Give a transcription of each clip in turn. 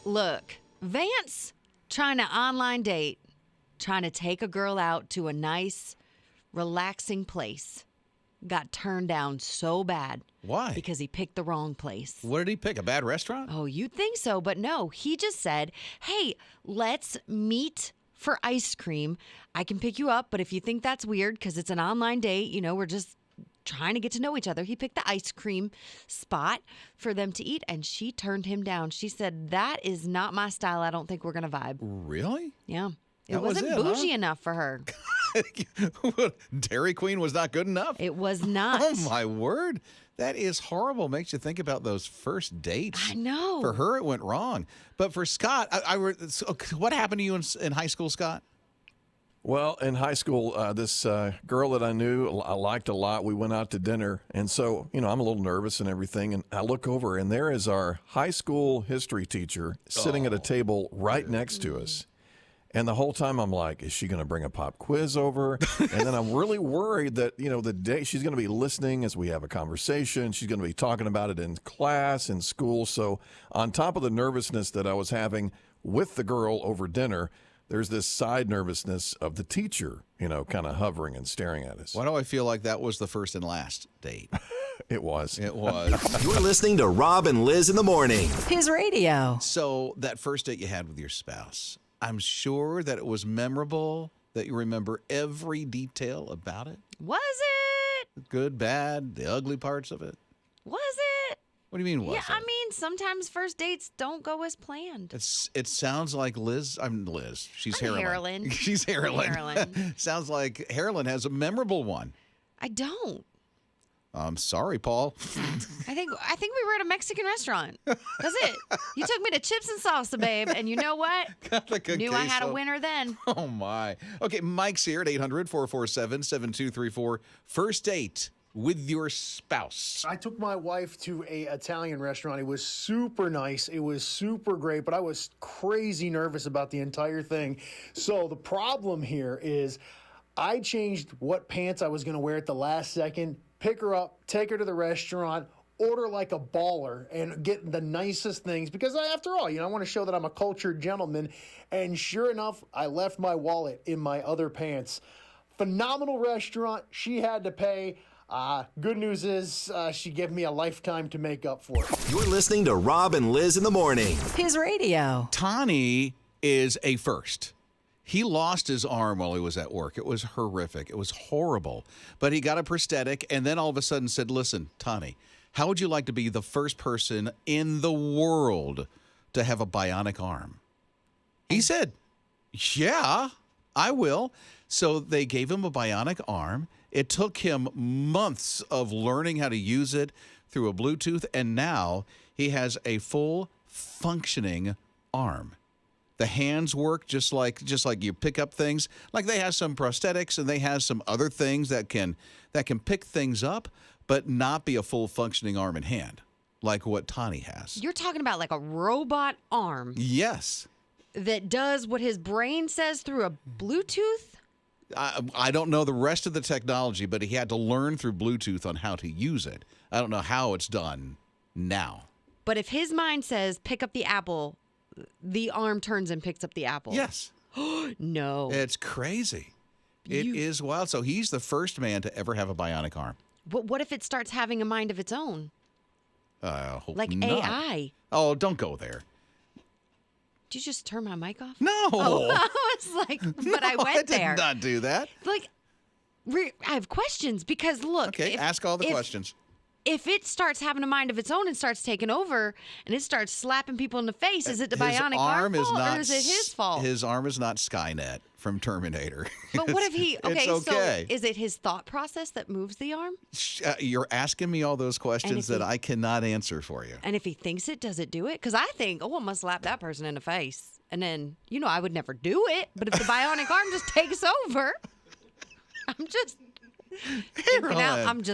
Look, Vance trying to online date, trying to take a girl out to a nice, relaxing place, got turned down so bad. Why? Because he picked the wrong place. What did he pick? A bad restaurant? Oh, you'd think so, but no. He just said, hey, let's meet for ice cream. I can pick you up, but if you think that's weird because it's an online date, we're just trying to get to know each other. He picked the ice cream spot for them to eat, and she turned him down. She said, that is not my style. I don't think we're going to vibe. Really? Yeah. That wasn't bougie enough for her. Dairy Queen was not good enough? It was not. Oh, my word. That is horrible. Makes you think about those first dates. I know. For her, it went wrong. But for Scott, what happened to you in high school, Scott? Well, in high school, this girl that I knew, I liked a lot. We went out to dinner. And so, I'm a little nervous and everything. And I look over, and there is our high school history teacher sitting at a table right next to us. And the whole time I'm like, is she going to bring a pop quiz over? And then I'm really worried that, the day she's going to be listening as we have a conversation. She's going to be talking about it in class, in school. So on top of the nervousness that I was having with the girl over dinner, there's this side nervousness of the teacher, kind of hovering and staring at us. Why do I feel like that was the first and last date? It was. It was. You're listening to Rob and Lizz in the morning. His radio. So that first date you had with your spouse, I'm sure that it was memorable, that you remember every detail about it. Was it? Good, bad, the ugly parts of it. Was it? What do you mean, was it? Yeah, I mean, sometimes first dates don't go as planned. It sounds like Liz. I'm Liz. She's Harlan. She's Harlan. Sounds like Harlan has a memorable one. I don't. I'm sorry, Paul. I think we were at a Mexican restaurant. That's it. You took me to chips and salsa, babe, and you know what? Knew I had a winner then. Oh, my. Okay, Mike's here at 800-447-7234. First date with your spouse. I took my wife to a Italian restaurant. It was super nice. It was super great, but I was crazy nervous about the entire thing. So the problem here is I changed what pants I was going to wear at the last second, pick her up, take her to the restaurant, order like a baller, and get the nicest things. Because after all, I want to show that I'm a cultured gentleman. And sure enough, I left my wallet in my other pants. Phenomenal restaurant. She had to pay. Good news is she gave me a lifetime to make up for it. You're listening to Rob and Lizz in the morning. His radio. Tani is a first. He lost his arm while he was at work. It was horrific. It was horrible. But he got a prosthetic and then all of a sudden said, listen, Tani, how would you like to be the first person in the world to have a bionic arm? He said, yeah, I will. So they gave him a bionic arm. It took him months of learning how to use it through a Bluetooth, and now he has a full functioning arm. The hands work just like you pick up things. Like they have some prosthetics and they have some other things that can pick things up, but not be a full functioning arm and hand like what Tani has. You're talking about like a robot arm. Yes. That does what his brain says through a Bluetooth? I don't know the rest of the technology, but he had to learn through Bluetooth on how to use it. I don't know how it's done now. But if his mind says pick up the apple, the arm turns and picks up the apple. Yes. No. It's crazy. It is wild. So he's the first man to ever have a bionic arm. But what if it starts having a mind of its own? Hope like not. AI. Oh, don't go there. Did you just turn my mic off? No. Oh, I was like, but I went there. I did not do that. Like, I have questions because look. Okay, ask all the questions. If it starts having a mind of its own and starts taking over and it starts slapping people in the face, is it the bionic arm fault or is it his fault? His arm is not Skynet from Terminator. But what if he, it's okay. So is it his thought process that moves the arm? You're asking me all those questions that I cannot answer for you. And if he thinks it, does it do it? Because I think, I'm going to slap that person in the face. And then, I would never do it. But if the bionic arm just takes over, I'm just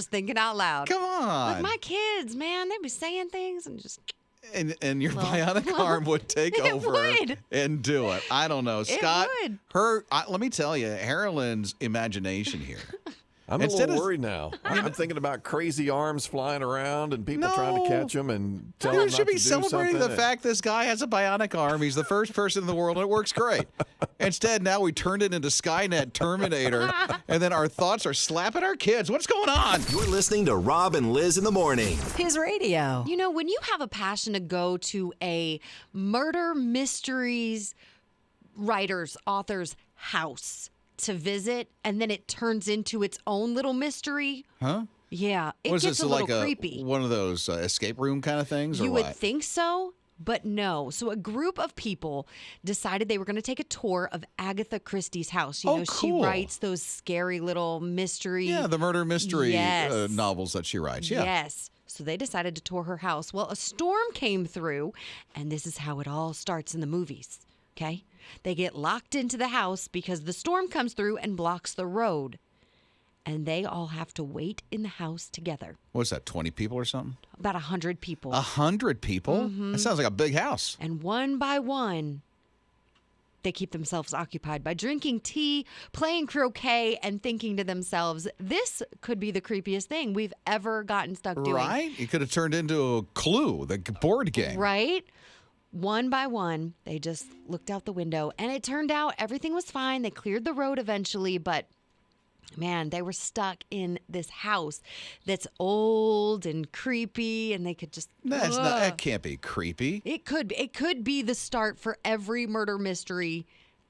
thinking out loud. Come on. Like my kids, man, they be saying things and just. And your bionic arm would take over and do it. I don't know. Scott, would. let me tell you, Harlan's imagination here I'm a little worried now. I'm thinking about crazy arms flying around and people trying to catch them and tell them You not should be to do celebrating something. the fact this guy has a bionic arm. He's the first person in the world, and it works great. Instead, now we turned it into Skynet Terminator, and then our thoughts are slapping our kids. What's going on? You're listening to Rob and Lizz in the morning. His radio. You know, when you have a passion to go to a murder mysteries writer's, author's house to visit, and then it turns into its own little mystery. Huh? Yeah, it Was gets this a little like creepy. one of those escape room kind of things, or You what? would think so, but no. So a group of people decided they were going to take a tour of Agatha Christie's house. You know, cool. she writes those scary little mystery. Yeah, the murder mystery Yes. novels that she writes. Yeah. Yes. So they decided to tour her house. Well, a storm came through, and this is how it all starts in the movies. Okay? They get locked into the house because the storm comes through and blocks the road. And they all have to wait in the house together. What's that, 20 people or something? About 100 people. 100 people? Mm-hmm. That sounds like a big house. And one by one, they keep themselves occupied by drinking tea, playing croquet, and thinking to themselves, this could be the creepiest thing we've ever gotten stuck doing. Right? It could have turned into a Clue, the board game. Right? One by one, they just looked out the window, and it turned out everything was fine. They cleared the road eventually, but man, they were stuck in this house that's old and creepy, and they could just That can't be creepy. It could be the start for every murder mystery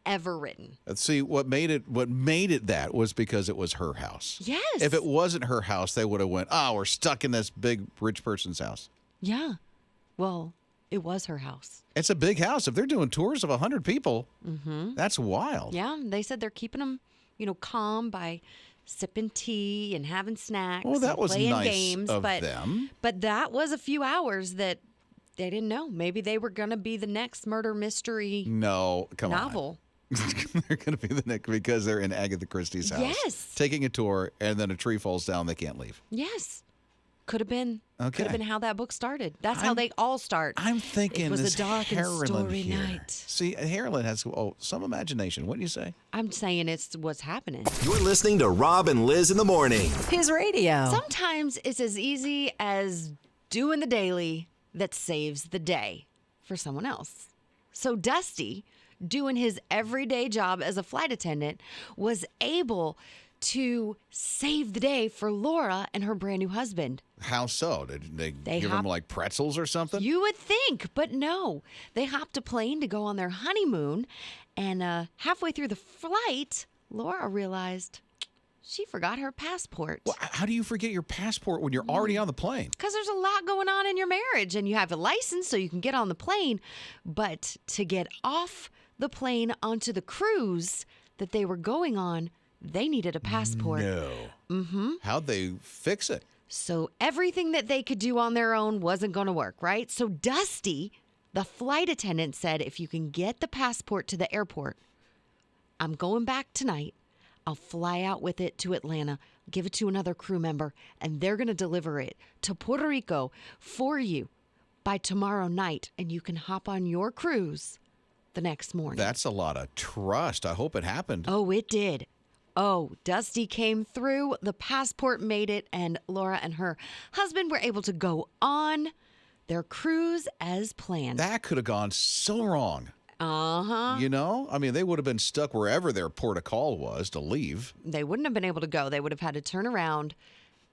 ever written. Let's see, what made it that was because it was her house. Yes. If it wasn't her house, they would have went, we're stuck in this big rich person's house. Yeah. Well, it was her house. It's a big house. If they're doing tours of 100 people, that's wild. Yeah. They said they're keeping them, calm by sipping tea and having snacks. Well, that and was playing nice games, of but, them. But that was a few hours that they didn't know. Maybe they were going to be the next murder mystery No, come novel. on. They're going to be the next because they're in Agatha Christie's house. Yes. Taking a tour, and then a tree falls down. They can't leave. Yes. Could have been. Okay. Could have been how that book started. That's how they all start. I'm thinking it was this a dark and Harlan stormy here. night. See, Harlan has some imagination. What do you say? I'm saying it's what's happening. You're listening to Rob and Lizz in the morning. His radio. Sometimes it's as easy as doing the daily that saves the day for someone else. So Dusty, doing his everyday job as a flight attendant, was able to save the day for Laura and her brand new husband. How so? Did they give him hopped- like pretzels or something? You would think, but no. They hopped a plane to go on their honeymoon, and halfway through the flight, Laura realized she forgot her passport. Well, how do you forget your passport when you're already on the plane? Because there's a lot going on in your marriage, and you have a license so you can get on the plane. But to get off the plane onto the cruise that they were going on, they needed a passport. No. Mm-hmm. How'd they fix it? So everything that they could do on their own wasn't going to work, right? So Dusty, the flight attendant, said, if you can get the passport to the airport, I'm going back tonight. I'll fly out with it to Atlanta, give it to another crew member, and they're going to deliver it to Puerto Rico for you by tomorrow night, and you can hop on your cruise the next morning. That's a lot of trust. I hope it happened. Oh, it did. Oh, Dusty came through, the passport made it, and Laura and her husband were able to go on their cruise as planned. That could have gone so wrong. Uh-huh. You know? I mean, they would have been stuck wherever their port of call was to leave. They wouldn't have been able to go. They would have had to turn around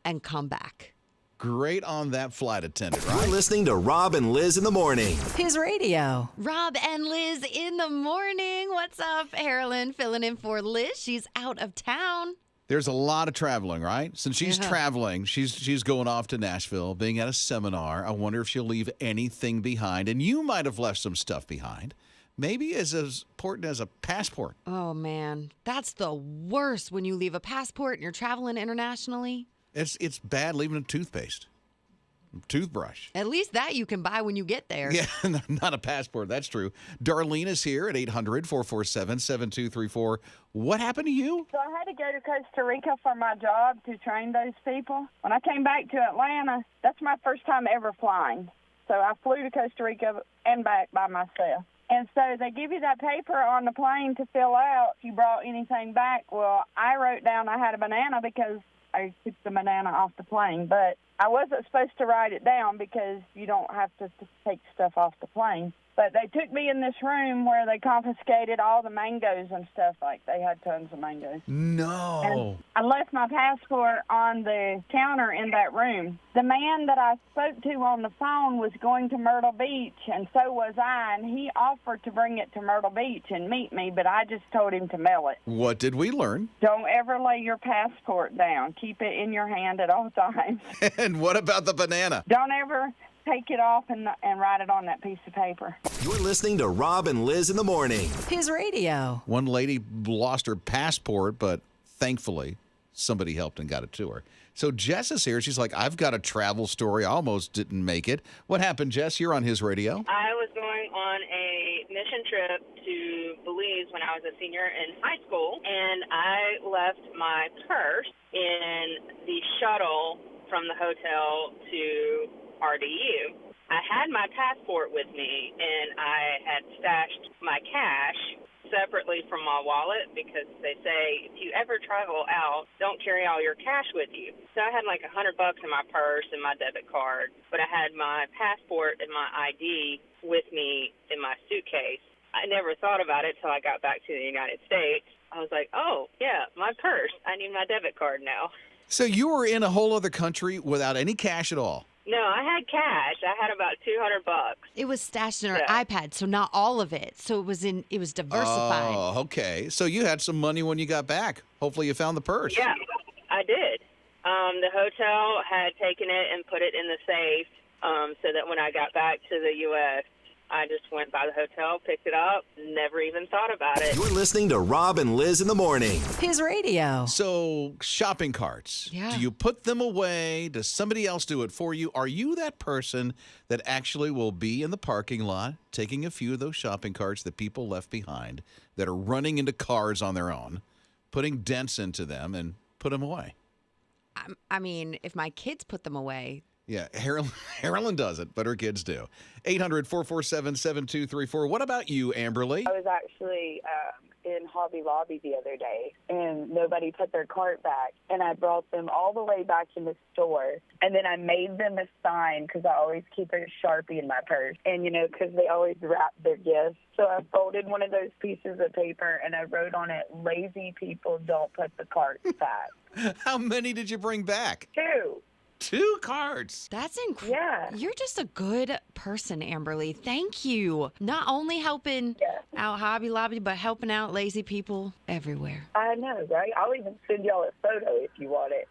and come back. Great on that flight attendant, You're right? listening to Rob and Lizz in the morning. His radio. Rob and Liz in the morning. What's up? Harlan filling in for Liz. She's out of town. There's a lot of traveling, right? Since she's traveling, she's going off to Nashville, being at a seminar. I wonder if she'll leave anything behind. And you might have left some stuff behind. Maybe as important as a passport. Oh, man. That's the worst when you leave a passport and you're traveling internationally. It's bad leaving a toothpaste, toothbrush. At least that you can buy when you get there. Yeah, not a passport. That's true. Darlene is here at 800-447-7234. What happened to you? So I had to go to Costa Rica for my job to train those people. When I came back to Atlanta, that's my first time ever flying. So I flew to Costa Rica and back by myself. And so they give you that paper on the plane to fill out if you brought anything back. Well, I wrote down I had a banana because I took the banana off the plane. But I wasn't supposed to write it down because you don't have to take stuff off the plane. But they took me in this room where they confiscated all the mangoes and stuff. Like, they had tons of mangoes. No. And I left my passport on the counter in that room. The man that I spoke to on the phone was going to Myrtle Beach, and so was I, and he offered to bring it to Myrtle Beach and meet me, but I just told him to mail it. What did we learn? Don't ever lay your passport down. Keep it in your hand at all times. And what about the banana? Don't ever take it off and write it on that piece of paper. You're listening to Rob and Liz in the morning. His radio. One lady lost her passport, but thankfully somebody helped and got it to her. So Jess is here. She's like, I've got a travel story. I almost didn't make it. What happened, Jess? You're on his radio. I was going on a mission trip to Belize when I was a senior in high school, and I left my purse in the shuttle from the hotel to RDU. I had my passport with me, and I had stashed my cash separately from my wallet because they say if you ever travel out, don't carry all your cash with you. So I had like $100 in my purse and my debit card, but I had my passport and my ID with me in my suitcase. I never thought about it till I got back to the United States. I was like, oh, yeah, my purse. I need my debit card now. So you were in a whole other country without any cash at all? No, I had cash. I had about $200. It was stashed in her Yeah. iPad, so not all of it. So it was diversified. Oh, okay. So you had some money when you got back. Hopefully you found the purse. Yeah, I did. The hotel had taken it and put it in the safe so that when I got back to the U.S., I just went by the hotel, picked it up, never even thought about it. You're listening to Rob and Liz in the morning. His radio. So shopping carts. Yeah. Do you put them away? Does somebody else do it for you? Are you that person that actually will be in the parking lot taking a few of those shopping carts that people left behind that are running into cars on their own, putting dents into them and put them away? I mean, if my kids put them away. Yeah, Harlan doesn't, but her kids do. 800-447-7234. What about you, Amberly? I was actually in Hobby Lobby the other day, and nobody put their cart back, and I brought them all the way back in the store, and then I made them a sign because I always keep a Sharpie in my purse, and, because they always wrap their gifts. So I folded one of those pieces of paper, and I wrote on it, "Lazy people don't put the carts back." How many did you bring back? 2. 2 carts. That's incredible. Yeah. You're just a good person, Amberly. Thank you. Not only helping out Hobby Lobby, but helping out lazy people everywhere. I know, right? I'll even send y'all a photo if you want it.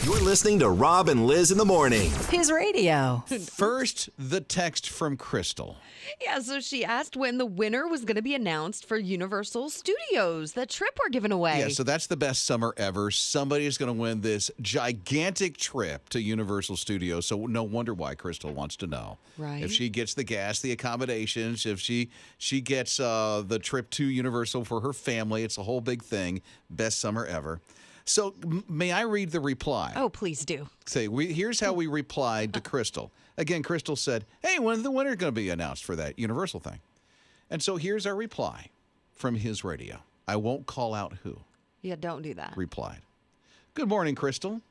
You're listening to Rob and Liz in the morning. His radio. First, the text from Crystal. Yeah, so she asked when the winner was going to be announced for Universal Studios, the trip we're giving away. Yeah, so that's the best summer ever. Somebody is going to win this gigantic trip to Universal Studios. So no wonder why Crystal wants to know. Right. If she gets the gas, the accommodations, if she gets the trip to Universal for her family, it's a whole big thing. Best summer ever. So may I read the reply? Oh, please do. Say, here's how we replied to Crystal. Again, Crystal said, hey, when's the winner going to be announced for that Universal thing? And so here's our reply from his radio. I won't call out who. Yeah, don't do that. Replied. Good morning, Crystal.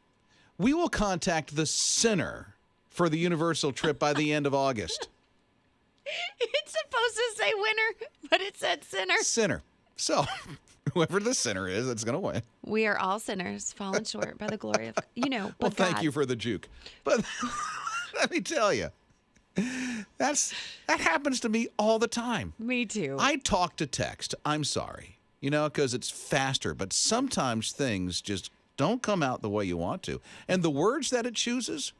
We will contact the center for the Universal trip by the end of August. It's supposed to say winner, but it said sinner. Sinner. So whoever the sinner is, that's going to win. We are all sinners, fallen short by the glory of, Well, but thank God. you for the juke. But let me tell you, that happens to me all the time. Me too. I talk to text. I'm sorry, because it's faster. But sometimes things just don't come out the way you want to. And the words that it chooses,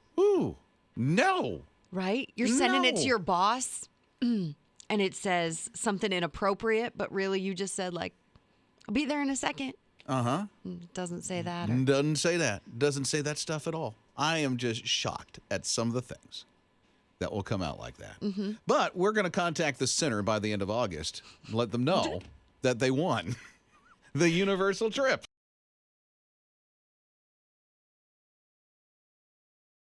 no. Right? You're sending it No. to your boss, and it says something inappropriate, but really you just said, like, I'll be there in a second. Uh-huh. It doesn't say that. Doesn't say that. Doesn't say that stuff at all. I am just shocked at some of the things that will come out like that. Mm-hmm. But we're going to contact the center by the end of August and let them know that they won the Universal trip.